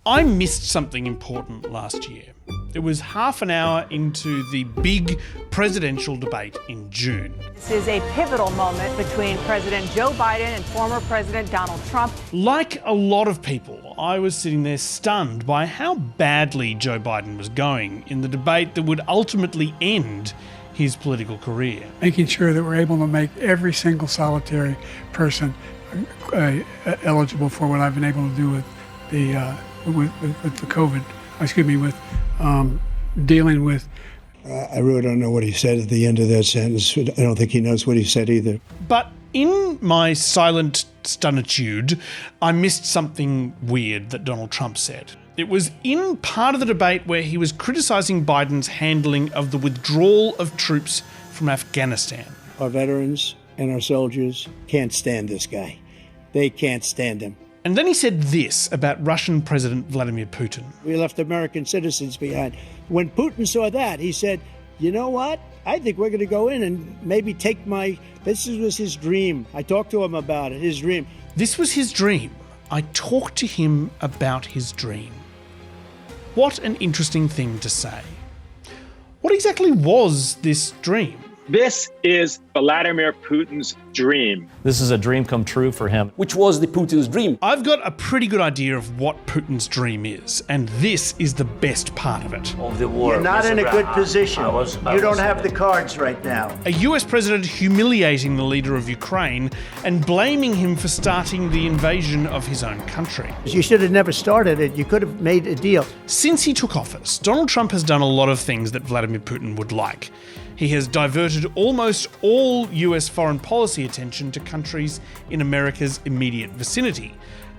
I missed something important last year. It was half an hour into the big presidential debate in June. This is a pivotal moment between President Joe Biden and former President Donald Trump. Like a lot of people, I was sitting there stunned by how badly Joe Biden was going in the debate that would ultimately end his political career. Making sure that we're able to make every single solitary person eligible for what I've been able to do with the COVID. Dealing with. I really don't know what he said at the end of that sentence. I don't think he knows what he said either. But in my silent stunnitude, I missed something weird that Donald Trump said. It was in part of the debate where he was criticising Biden's handling of the withdrawal of troops from Afghanistan. Our veterans and our soldiers can't stand this guy. They can't stand him. And then he said this about Russian President Vladimir Putin. We left American citizens behind. When Putin saw that, he said, you know what? I think we're going to go in and maybe take this was his dream. I talked to him about it, his dream. This was his dream. I talked to him about his dream. What an interesting thing to say. What exactly was this dream? This is Vladimir Putin's dream. This is a dream come true for him. Which was the Putin's dream? I've got a pretty good idea of what Putin's dream is, and this is the best part of it. Of the war. You're not in a good position. You don't have the cards right now. A US president humiliating the leader of Ukraine and blaming him for starting the invasion of his own country. You should have never started it. You could have made a deal. Since he took office, Donald Trump has done a lot of things that Vladimir Putin would like. He has diverted almost all US foreign policy attention to countries in America's immediate vicinity,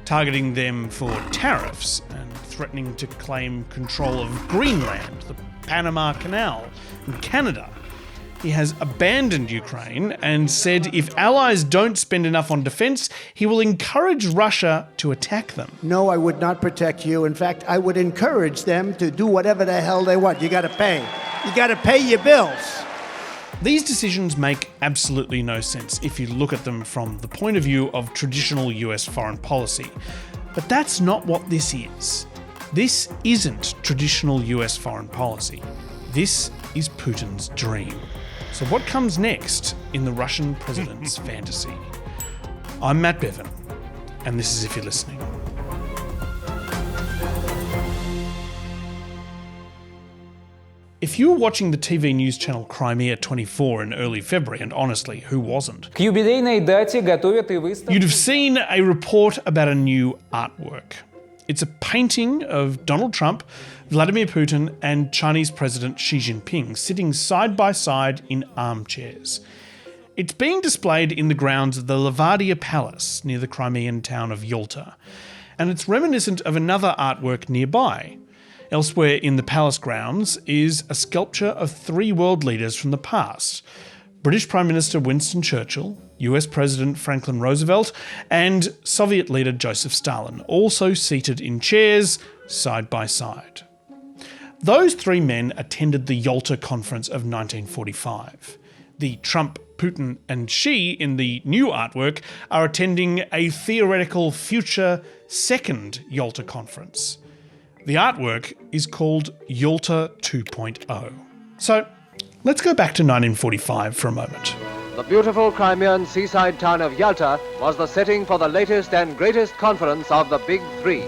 targeting them for tariffs and threatening to claim control of Greenland, the Panama Canal, and Canada. He has abandoned Ukraine and said if allies don't spend enough on defence, he will encourage Russia to attack them. No, I would not protect you. In fact, I would encourage them to do whatever the hell they want. You got to pay. You got to pay your bills. These decisions make absolutely no sense if you look at them from the point of view of traditional US foreign policy. But that's not what this is. This isn't traditional US foreign policy. This is Putin's dream. So what comes next in the Russian president's fantasy? I'm Matt Bevan, and this is If You're Listening. If you were watching the TV news channel Crimea 24 in early February, and honestly, who wasn't? You'd have seen a report about a new artwork. It's a painting of Donald Trump, Vladimir Putin, and Chinese President Xi Jinping sitting side by side in armchairs. It's being displayed in the grounds of the Levadia Palace near the Crimean town of Yalta, and it's reminiscent of another artwork nearby. Elsewhere in the palace grounds is a sculpture of three world leaders from the past: British Prime Minister Winston Churchill, US President Franklin Roosevelt, and Soviet leader Joseph Stalin, also seated in chairs side by side. Those three men attended the Yalta Conference of 1945. The Trump, Putin and Xi in the new artwork are attending a theoretical future second Yalta Conference. The artwork is called Yalta 2.0. So let's go back to 1945 for a moment. The beautiful Crimean seaside town of Yalta was the setting for the latest and greatest conference of the Big Three.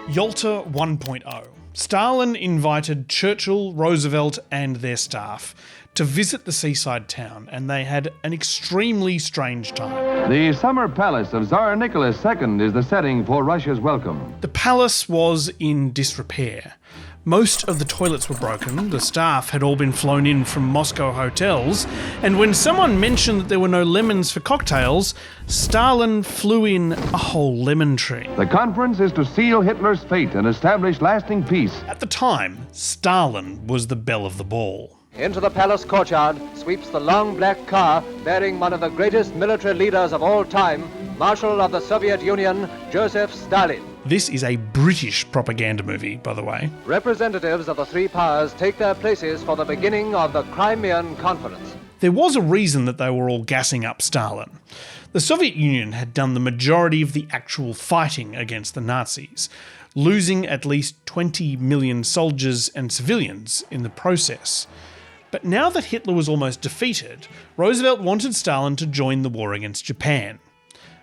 Yalta 1.0. Stalin invited Churchill, Roosevelt and their staff to visit the seaside town, and they had an extremely strange time. The summer palace of Tsar Nicholas II is the setting for Russia's welcome. The palace was in disrepair. Most of the toilets were broken, the staff had all been flown in from Moscow hotels, and when someone mentioned that there were no lemons for cocktails, Stalin flew in a whole lemon tree. The conference is to seal Hitler's fate and establish lasting peace. At the time, Stalin was the belle of the ball. Into the palace courtyard sweeps the long black car bearing one of the greatest military leaders of all time, Marshal of the Soviet Union, Joseph Stalin. This is a British propaganda movie, by the way. Representatives of the three powers take their places for the beginning of the Crimean Conference. There was a reason that they were all gassing up Stalin. The Soviet Union had done the majority of the actual fighting against the Nazis, losing at least 20 million soldiers and civilians in the process. But now that Hitler was almost defeated, Roosevelt wanted Stalin to join the war against Japan.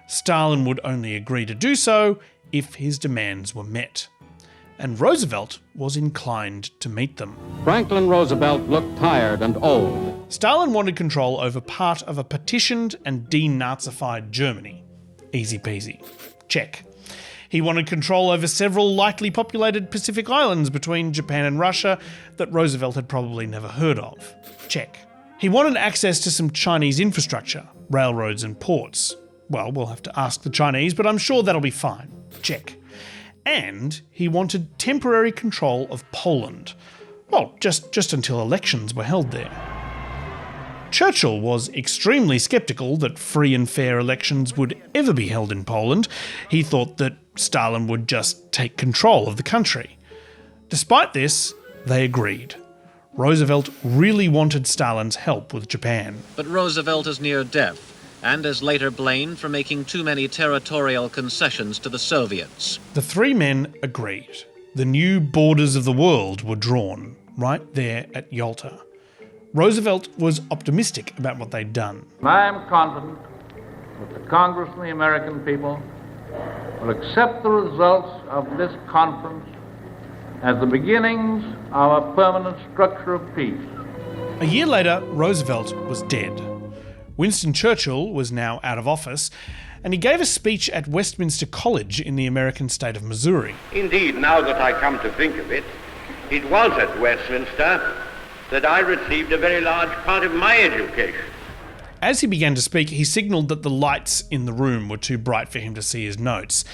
Stalin would only agree to do so if his demands were met. And Roosevelt was inclined to meet them. Franklin Roosevelt looked tired and old. Stalin wanted control over part of a partitioned and denazified Germany. Easy peasy. Check. He wanted control over several lightly populated Pacific islands between Japan and Russia that Roosevelt had probably never heard of. Check. He wanted access to some Chinese infrastructure, railroads and ports. Well, we'll have to ask the Chinese, but I'm sure that'll be fine. Check. And he wanted temporary control of Poland. Well, just until elections were held there. Churchill was extremely sceptical that free and fair elections would ever be held in Poland. He thought that Stalin would just take control of the country. Despite this, they agreed. Roosevelt really wanted Stalin's help with Japan. But Roosevelt is near death and is later blamed for making too many territorial concessions to the Soviets. The three men agreed. The new borders of the world were drawn, right there at Yalta. Roosevelt was optimistic about what they'd done. I am confident that the Congress and the American people will accept the results of this conference as the beginnings of a permanent structure of peace. A year later, Roosevelt was dead. Winston Churchill was now out of office, and he gave a speech at Westminster College in the American state of Missouri. Indeed, now that I come to think of it, it was at Westminster that I received a very large part of my education. As he began to speak, he signalled that the lights in the room were too bright for him to see his notes,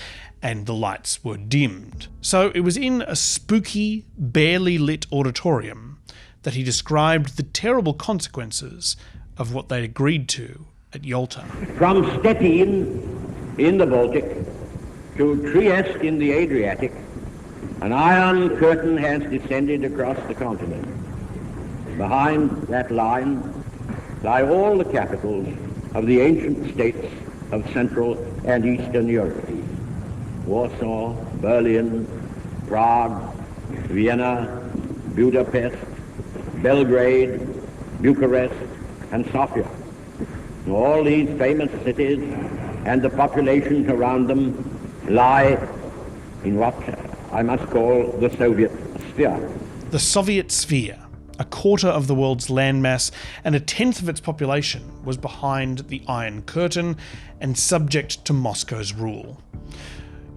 and the lights were dimmed. So it was in a spooky, barely lit auditorium that he described the terrible consequences of what they'd agreed to at Yalta. From Stettin in the Baltic to Trieste in the Adriatic, an iron curtain has descended across the continent. Behind that line lie all the capitals of the ancient states of Central and Eastern Europe. Warsaw, Berlin, Prague, Vienna, Budapest, Belgrade, Bucharest, and Sofia. All these famous cities and the populations around them lie in what I must call the Soviet sphere. The Soviet sphere, a quarter of the world's landmass and a tenth of its population, was behind the Iron Curtain and subject to Moscow's rule.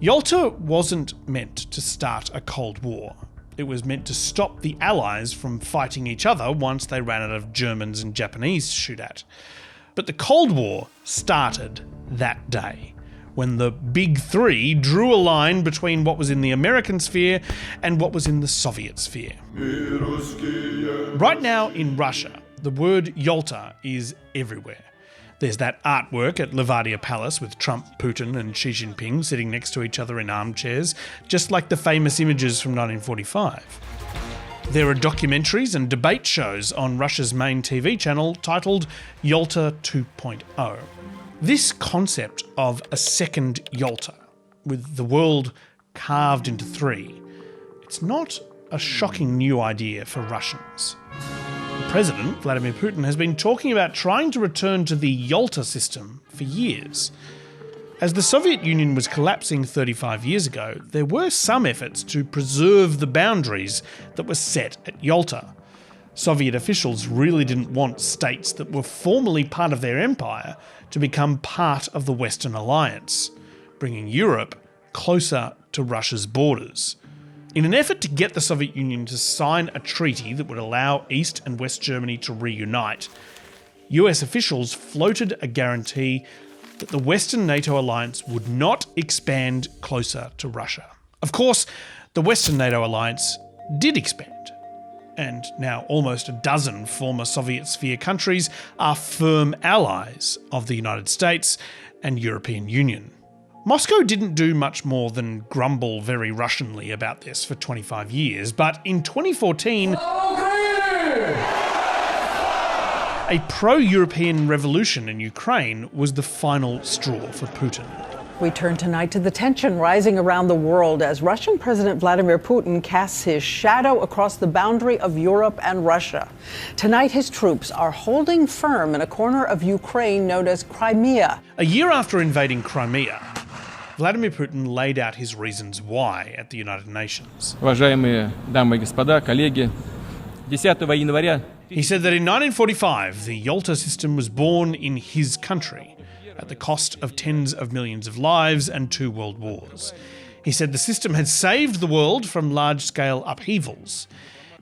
Yalta wasn't meant to start a Cold War. It was meant to stop the Allies from fighting each other once they ran out of Germans and Japanese to shoot at. But the Cold War started that day, when the Big Three drew a line between what was in the American sphere and what was in the Soviet sphere. Right now in Russia, the word Yalta is everywhere. There's that artwork at Levadia Palace with Trump, Putin and Xi Jinping sitting next to each other in armchairs, just like the famous images from 1945. There are documentaries and debate shows on Russia's main TV channel titled Yalta 2.0. This concept of a second Yalta, with the world carved into three, it's not a shocking new idea for Russians. The president, Vladimir Putin, has been talking about trying to return to the Yalta system for years. As the Soviet Union was collapsing 35 years ago, there were some efforts to preserve the boundaries that were set at Yalta. Soviet officials really didn't want states that were formerly part of their empire to become part of the Western Alliance, bringing Europe closer to Russia's borders. In an effort to get the Soviet Union to sign a treaty that would allow East and West Germany to reunite, US officials floated a guarantee that the Western NATO alliance would not expand closer to Russia. Of course, the Western NATO alliance did expand, and now almost a dozen former Soviet sphere countries are firm allies of the United States and European Union. Moscow didn't do much more than grumble very Russianly about this for 25 years, but in 2014, a pro-European revolution in Ukraine was the final straw for Putin. We turn tonight to the tension rising around the world as Russian President Vladimir Putin casts his shadow across the boundary of Europe and Russia. Tonight, his troops are holding firm in a corner of Ukraine known as Crimea. A year after invading Crimea, Vladimir Putin laid out his reasons why at the United Nations. Уважаемые дамы и господа, коллеги, 10 января He said that in 1945, the Yalta system was born in his country at the cost of tens of millions of lives and 2 world wars. He said the system had saved the world from large-scale upheavals.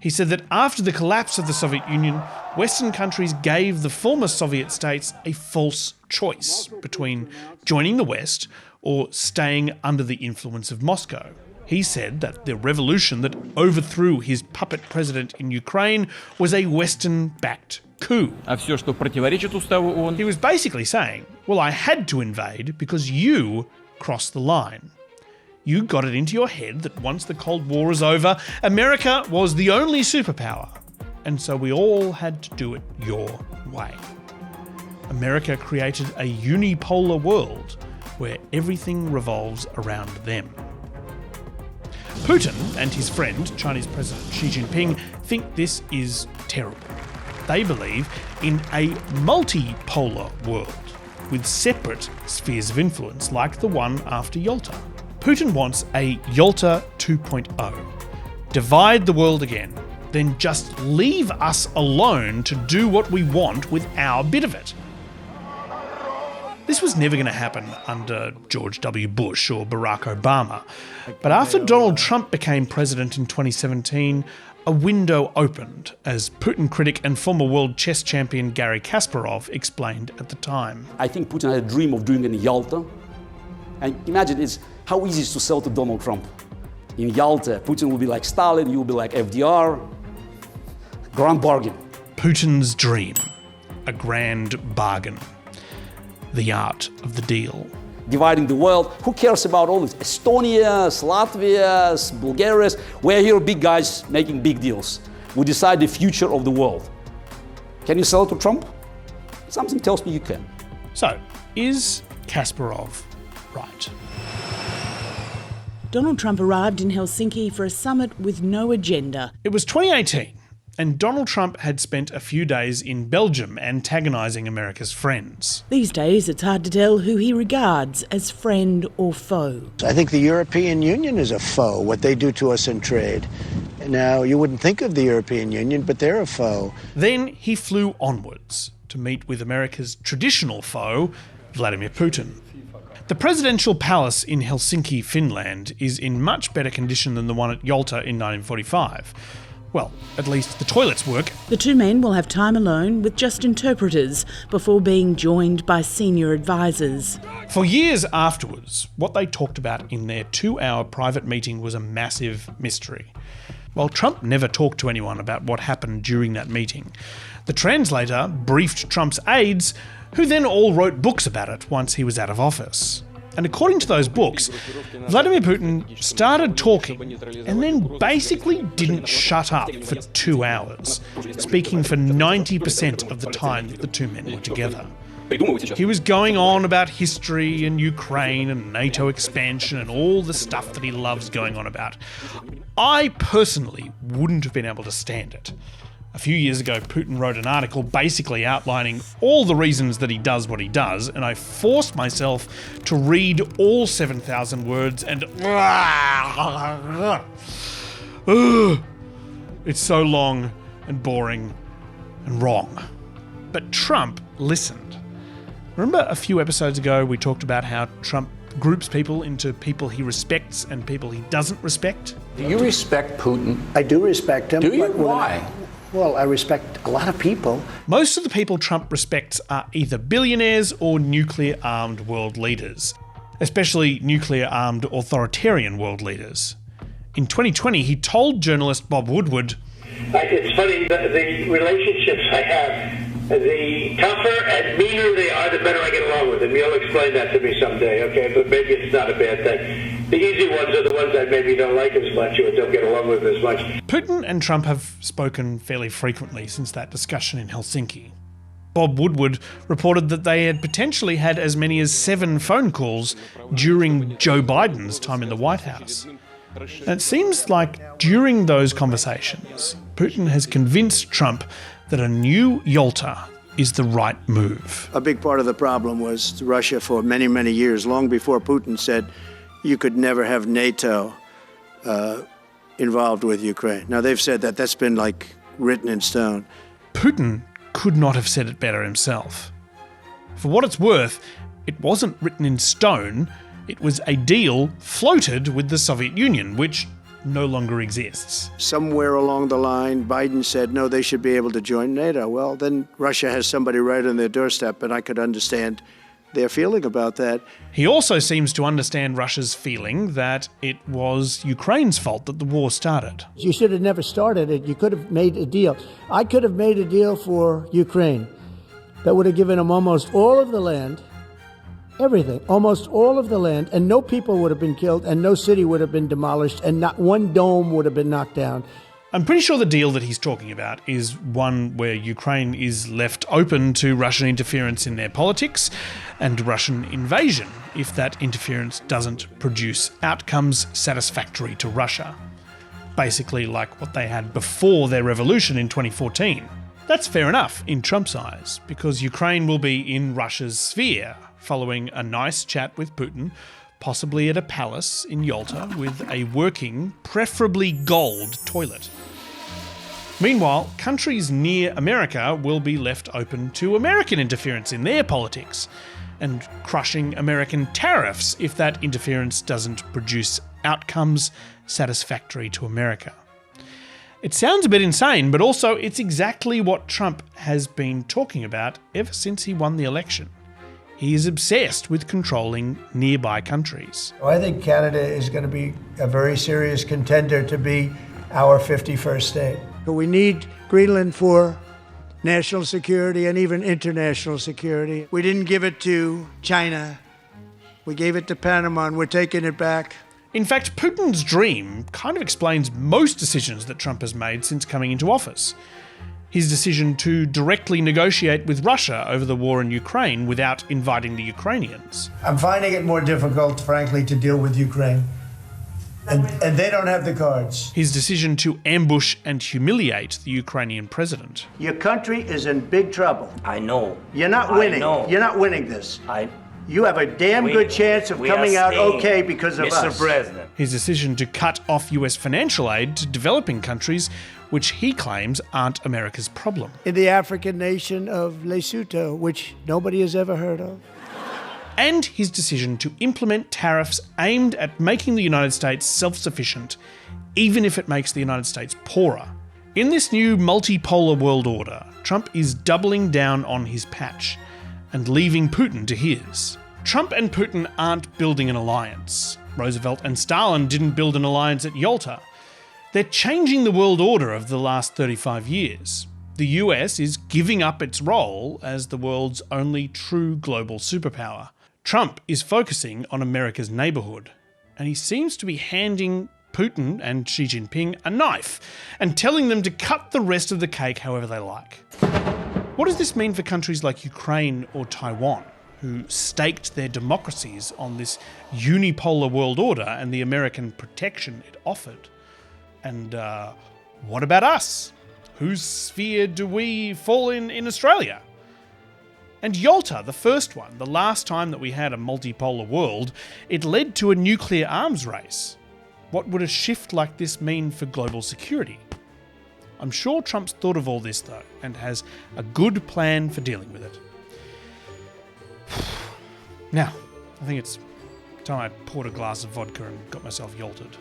He said that after the collapse of the Soviet Union, Western countries gave the former Soviet states a false choice between joining the West or staying under the influence of Moscow. He said that the revolution that overthrew his puppet president in Ukraine was a Western-backed coup. He was basically saying, well, I had to invade because you crossed the line. You got it into your head that once the Cold War is over, America was the only superpower. And so we all had to do it your way. America created a unipolar world where everything revolves around them. Putin and his friend, Chinese President Xi Jinping, think this is terrible. They believe in a multipolar world with separate spheres of influence like the one after Yalta. Putin wants a Yalta 2.0. Divide the world again, then just leave us alone to do what we want with our bit of it. This was never going to happen under George W. Bush or Barack Obama. But after Donald Trump became president in 2017, a window opened, as Putin critic and former world chess champion Garry Kasparov explained at the time. I think Putin had a dream of doing it in Yalta. And imagine how easy it is to sell to Donald Trump. In Yalta, Putin will be like Stalin, you will be like FDR. Grand bargain. Putin's dream. A grand bargain. The art of the deal. Dividing the world. Who cares about all this? Estonia, Latvia, Bulgaria. We're here big guys making big deals. We decide the future of the world. Can you sell it to Trump? Something tells me you can. So, is Kasparov right? Donald Trump arrived in Helsinki for a summit with no agenda. It was 2018, and Donald Trump had spent a few days in Belgium antagonising America's friends. These days, it's hard to tell who he regards as friend or foe. I think the European Union is a foe, what they do to us in trade. Now, you wouldn't think of the European Union, but they're a foe. Then he flew onwards to meet with America's traditional foe, Vladimir Putin. The presidential palace in Helsinki, Finland, is in much better condition than the one at Yalta in 1945. Well, at least the toilets work. The two men will have time alone with just interpreters before being joined by senior advisors. For years afterwards, what they talked about in their 2-hour private meeting was a massive mystery. While Trump never talked to anyone about what happened during that meeting, the translator briefed Trump's aides, who then all wrote books about it once he was out of office. And according to those books, Vladimir Putin started talking and then basically didn't shut up for 2 hours, speaking for 90% of the time that the two men were together. He was going on about history and Ukraine and NATO expansion and all the stuff that he loves going on about. I personally wouldn't have been able to stand it. A few years ago, Putin wrote an article basically outlining all the reasons that he does what he does, and I forced myself to read all 7,000 words and... It's so long and boring and wrong. But Trump listened. Remember a few episodes ago we talked about how Trump groups people into people he respects and people he doesn't respect? Do you respect Putin? I do respect him. Do you? Why? Well, I respect a lot of people. Most of the people Trump respects are either billionaires or nuclear-armed world leaders, especially nuclear-armed authoritarian world leaders. In 2020, he told journalist Bob Woodward, "It's funny, the relationships I have, the tougher and meaner they are, the better I get along with them. You'll explain that to me someday, okay? But maybe it's not a bad thing. The easy ones are the ones I maybe don't like as much or don't get along with as much." Putin and Trump have spoken fairly frequently since that discussion in Helsinki. Bob Woodward reported that they had potentially had as many as 7 phone calls during Joe Biden's time in the White House. And it seems like during those conversations, Putin has convinced Trump that a new Yalta is the right move. A big part of the problem was Russia for many, many years, long before Putin said you could never have NATO involved with Ukraine. Now, they've said that. That's been like written in stone. Putin could not have said it better himself. For what it's worth, it wasn't written in stone. It was a deal floated with the Soviet Union, which no longer exists. Somewhere along the line, Biden said, no, they should be able to join NATO. Well, then Russia has somebody right on their doorstep, and I could understand their feeling about that. He also seems to understand Russia's feeling that it was Ukraine's fault that the war started. You should have never started it. You could have made a deal. I could have made a deal for Ukraine that would have given them almost all of the land, everything, almost all of the land, and no people would have been killed, and no city would have been demolished, and not one dome would have been knocked down. I'm pretty sure the deal that he's talking about is one where Ukraine is left open to Russian interference in their politics and Russian invasion if that interference doesn't produce outcomes satisfactory to Russia. Basically like what they had before their revolution in 2014. That's fair enough in Trump's eyes, because Ukraine will be in Russia's sphere, following a nice chat with Putin, possibly at a palace in Yalta with a working, preferably gold, toilet. Meanwhile, countries near America will be left open to American interference in their politics, and crushing American tariffs if that interference doesn't produce outcomes satisfactory to America. It sounds a bit insane, but also it's exactly what Trump has been talking about ever since he won the election. He is obsessed with controlling nearby countries. I think Canada is going to be a very serious contender to be our 51st state. We need Greenland for national security and even international security. We didn't give it to China. We gave it to Panama, and we're taking it back. In fact, Putin's dream kind of explains most decisions that Trump has made since coming into office. His decision to directly negotiate with Russia over the war in Ukraine without inviting the Ukrainians. I'm finding it more difficult, frankly, to deal with Ukraine. And they don't have the cards. His decision to ambush and humiliate the Ukrainian president. Your country is in big trouble. I know. You're not winning. You're not winning this. You have a damn good chance of coming out okay because of us. Mr. President. His decision to cut off US financial aid to developing countries, which he claims aren't America's problem. In the African nation of Lesotho, which nobody has ever heard of. And his decision to implement tariffs aimed at making the United States self-sufficient, even if it makes the United States poorer. In this new multipolar world order, Trump is doubling down on his patch and leaving Putin to his. Trump and Putin aren't building an alliance. Roosevelt and Stalin didn't build an alliance at Yalta. They're changing the world order of the last 35 years. The US is giving up its role as the world's only true global superpower. Trump is focusing on America's neighbourhood, and he seems to be handing Putin and Xi Jinping a knife and telling them to cut the rest of the cake however they like. What does this mean for countries like Ukraine or Taiwan, who staked their democracies on this unipolar world order and the American protection it offered? And what about us? Whose sphere do we fall in Australia? And Yalta, the first one, the last time that we had a multipolar world, it led to a nuclear arms race. What would a shift like this mean for global security? I'm sure Trump's thought of all this, though, and has a good plan for dealing with it. Now, I think it's time I poured a glass of vodka and got myself Yalted.